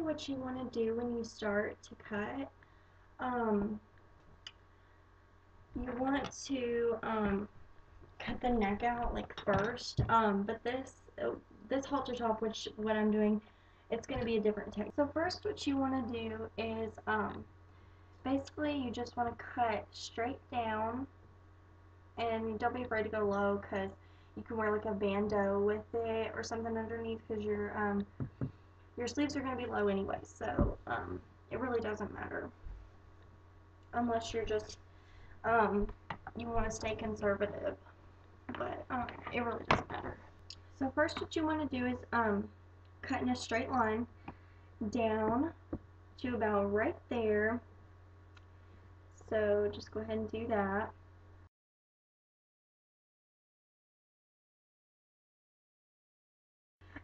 what you want to do when you start to cut, you want to cut the neck out like first, but this halter top, which what I'm doing, it's going to be a different technique. So first what you want to do is basically you just want to cut straight down, and don't be afraid to go low, because you can wear like a bandeau with it or something underneath, because your sleeves are going to be low anyway, so it really doesn't matter unless you're just you want to stay conservative, but it really doesn't matter. So first what you want to do is cut in a straight line down to about right there. So just go ahead and do that.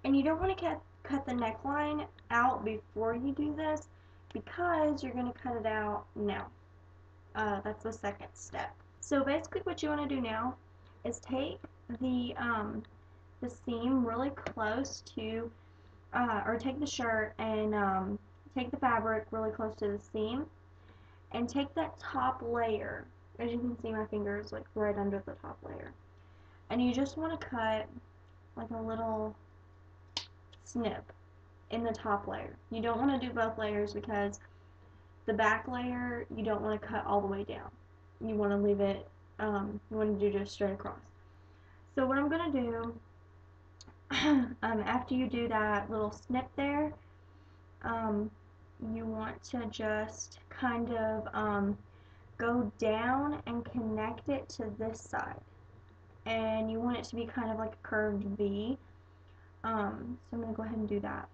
And you don't want to cut the neckline out before you do this, because you're going to cut it out now. That's the second step. So basically what you want to do now is take the seam really close to, or take the shirt and take the fabric really close to the seam, and take that top layer. As you can see, my finger is like right under the top layer, and you just want to cut like a little snip in the top layer. You don't want to do both layers, because the back layer you don't want to cut all the way down. You want to leave it, you want to do just straight across. So what I'm going to do, after you do that little snip there, you want to just kind of go down and connect it to this side, and you want it to be kind of like a curved V. So I'm going to go ahead and do that.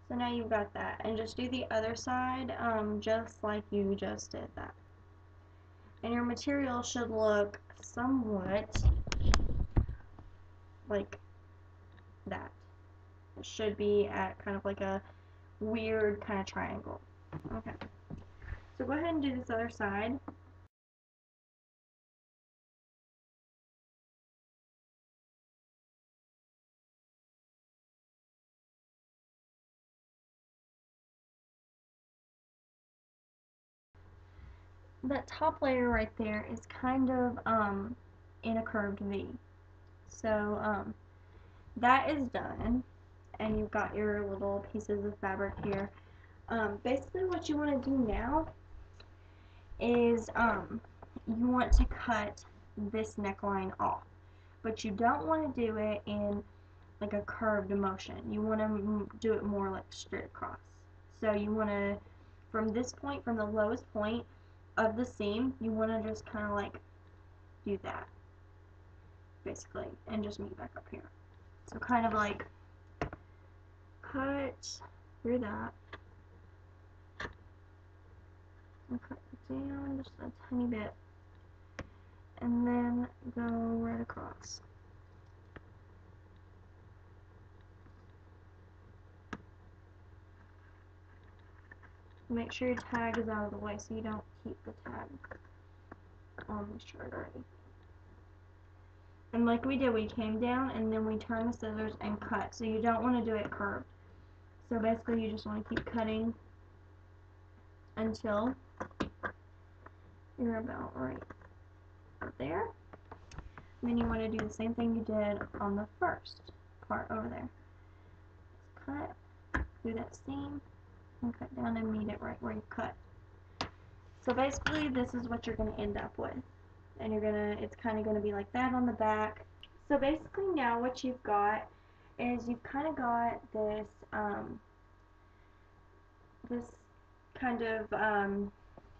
So now you've got that, and just do the other side just like you just did that. And your material should look somewhat like that. It should be at kind of like a weird kind of triangle. Okay, so go ahead and do this other side. That top layer right there is kind of in a curved V. So that is done, and you've got your little pieces of fabric here. Basically what you want to do now is you want to cut this neckline off, but you don't want to do it in like a curved motion. You want to do it more like straight across. So you want to, from this point, from the lowest point of the seam, you want to just kind of like do that, basically, and just meet back up here. So kind of like cut through that, and cut it down just a tiny bit, and then go right across. Make sure your tag is out of the way so you don't keep the tag on the shirt or anything. And like we did, we came down and then we turned the scissors and cut. So you don't want to do it curved. So basically you just want to keep cutting until you're about right there. And then you want to do the same thing you did on the first part over there. Just cut through that seam and cut down and meet it right where you cut. So basically this is what you're going to end up with. And it's kind of going to be like that on the back. So basically now what you've got is you've kind of got this,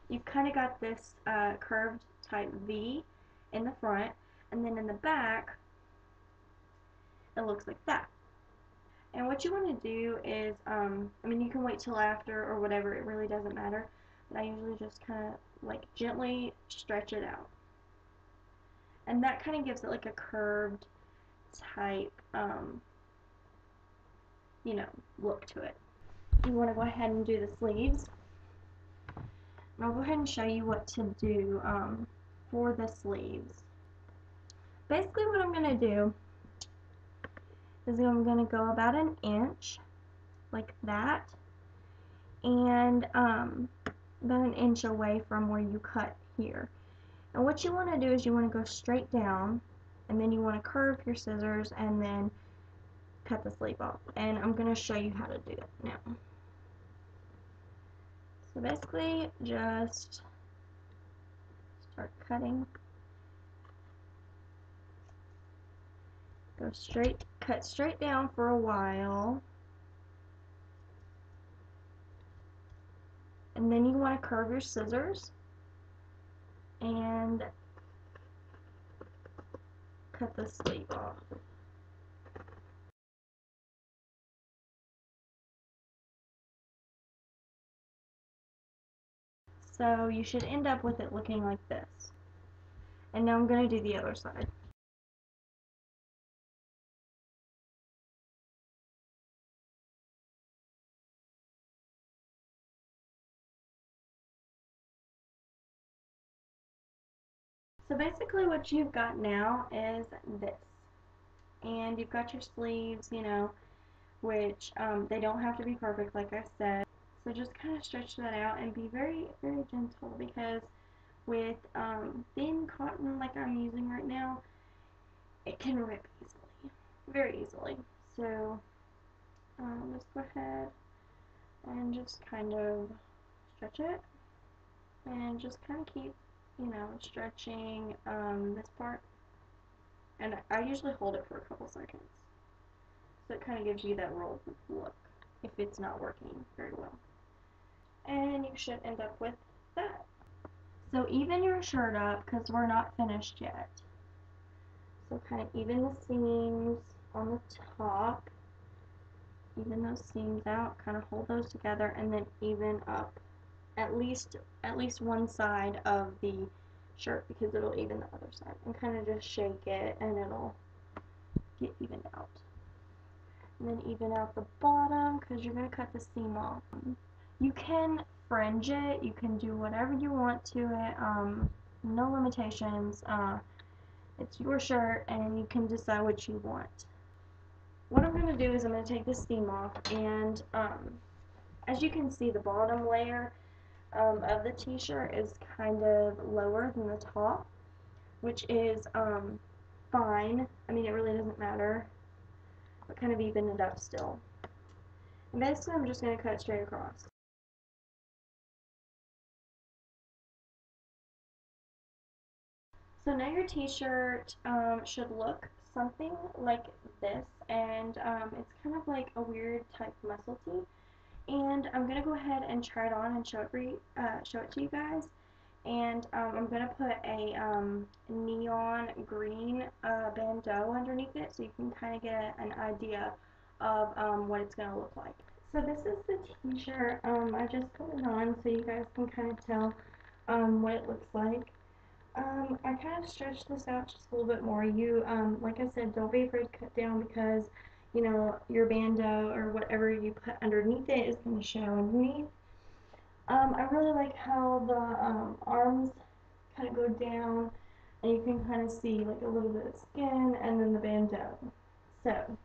you've kind of got this curved type V in the front, and then in the back it looks like that. And what you want to do is, I mean, you can wait till after or whatever, it really doesn't matter, but I usually just kind of like gently stretch it out. And that kind of gives it like a curved type you know, look to it. You want to go ahead and do the sleeves. And I'll go ahead and show you what to do for the sleeves. Basically what I'm going to do is I'm going to go about an inch, like that, and about an inch away from where you cut here. And what you want to do is you want to go straight down, and then you want to curve your scissors and then cut the sleeve off. And I'm going to show you how to do it now. So basically just start cutting. Go straight, cut straight down for a while. And then you want to curve your scissors and cut the sleeve off. So you should end up with it looking like this. And now I'm going to do the other side. So basically what you've got now is this. And you've got your sleeves, you know, which they don't have to be perfect like I said. So just kind of stretch that out and be very, very gentle, because with thin cotton like I'm using right now, it can rip easily, very easily. So let's go ahead and just kind of stretch it, and just kind of keep, you know, stretching this part. And I usually hold it for a couple seconds, so it kind of gives you that rolled look if it's not working very well. And you should end up with that. So even your shirt up, because we're not finished yet. So kind of even the seams on the top, even those seams out, kind of hold those together, and then even up at least one side of the shirt, because it'll even the other side, and kind of just shake it and it'll get evened out. And then even out the bottom, because you're going to cut the seam off. You can fringe it, you can do whatever you want to it, no limitations. It's your shirt and you can decide what you want. What I'm going to do is I'm going to take the seam off, and as you can see, the bottom layer of the t-shirt is kind of lower than the top, which is fine. I mean, it really doesn't matter, but kind of even it up still. And basically I'm just going to cut straight across. So now your t-shirt should look something like this, and it's kind of like a weird type muscle tee. And I'm gonna go ahead and try it on and show it to you guys. And I'm gonna put a neon green bandeau underneath it, so you can kind of get an idea of what it's gonna look like. So this is the t-shirt. I just put it on so you guys can kind of tell what it looks like. I kind of stretched this out just a little bit more. You, like I said, don't be afraid to cut down, because, you know, your bandeau or whatever you put underneath it is going to show underneath. I really like how the arms kind of go down, and you can kind of see like a little bit of skin and then the bandeau. So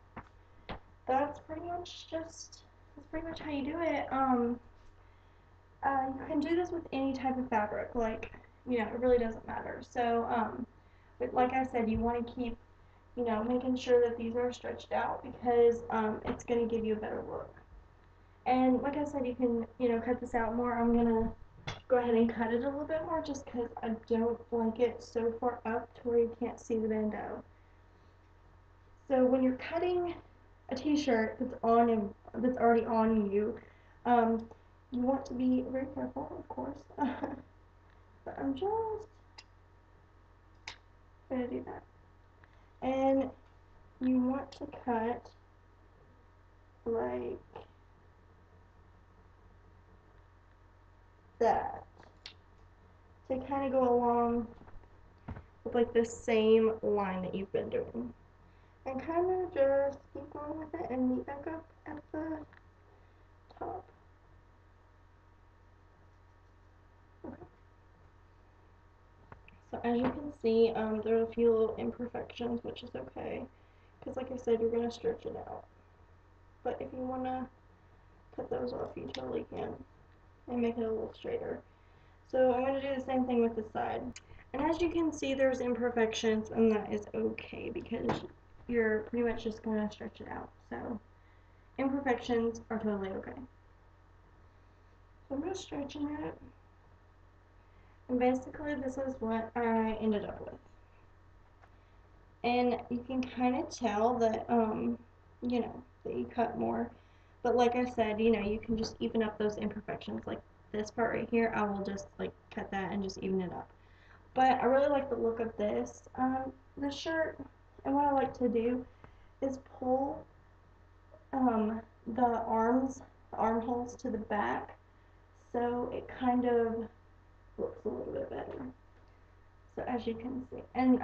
that's pretty much how you do it. You can do this with any type of fabric, like, you know, it really doesn't matter. So, but like I said, you want to keep, you know, making sure that these are stretched out, because it's going to give you a better look. And like I said, you can, you know, cut this out more. I'm going to go ahead and cut it a little bit more, just because I don't like it so far up to where you can't see the bandeau. So when you're cutting a t-shirt that's already on you, you want to be very careful, of course. But I'm just going to do that. And you want to cut like that to kind of go along with like the same line that you've been doing. and kind of just keep going with it and meet back up at the top. Okay. So as you can see, there are a few little imperfections, which is okay, because like I said, you're going to stretch it out. But if you want to cut those off, you totally can, and make it a little straighter. So I'm going to do the same thing with the side. And as you can see, there's imperfections, and that is okay, because you're pretty much just going to stretch it out. So imperfections are totally okay. So I'm just stretching it. And basically this is what I ended up with. And you can kind of tell that, you know, that you cut more. But like I said, you know, you can just even up those imperfections. Like this part right here, I will just like cut that and just even it up. But I really like the look of this shirt. And what I like to do is pull the armholes to the back, so it kind of looks a little bit better. So as you can see, and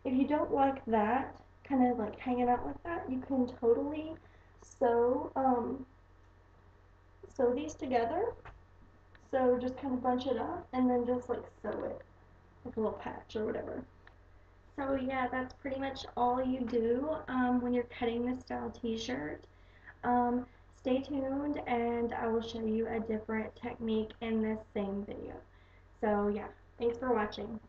if you don't like that, kind of like hanging out like that, you can totally sew sew these together. So just kind of bunch it up and then just like sew it, like a little patch or whatever. So yeah, that's pretty much all you do when you're cutting this style t-shirt. Um, Stay tuned and I will show you a different technique in this same video. So yeah, thanks for watching.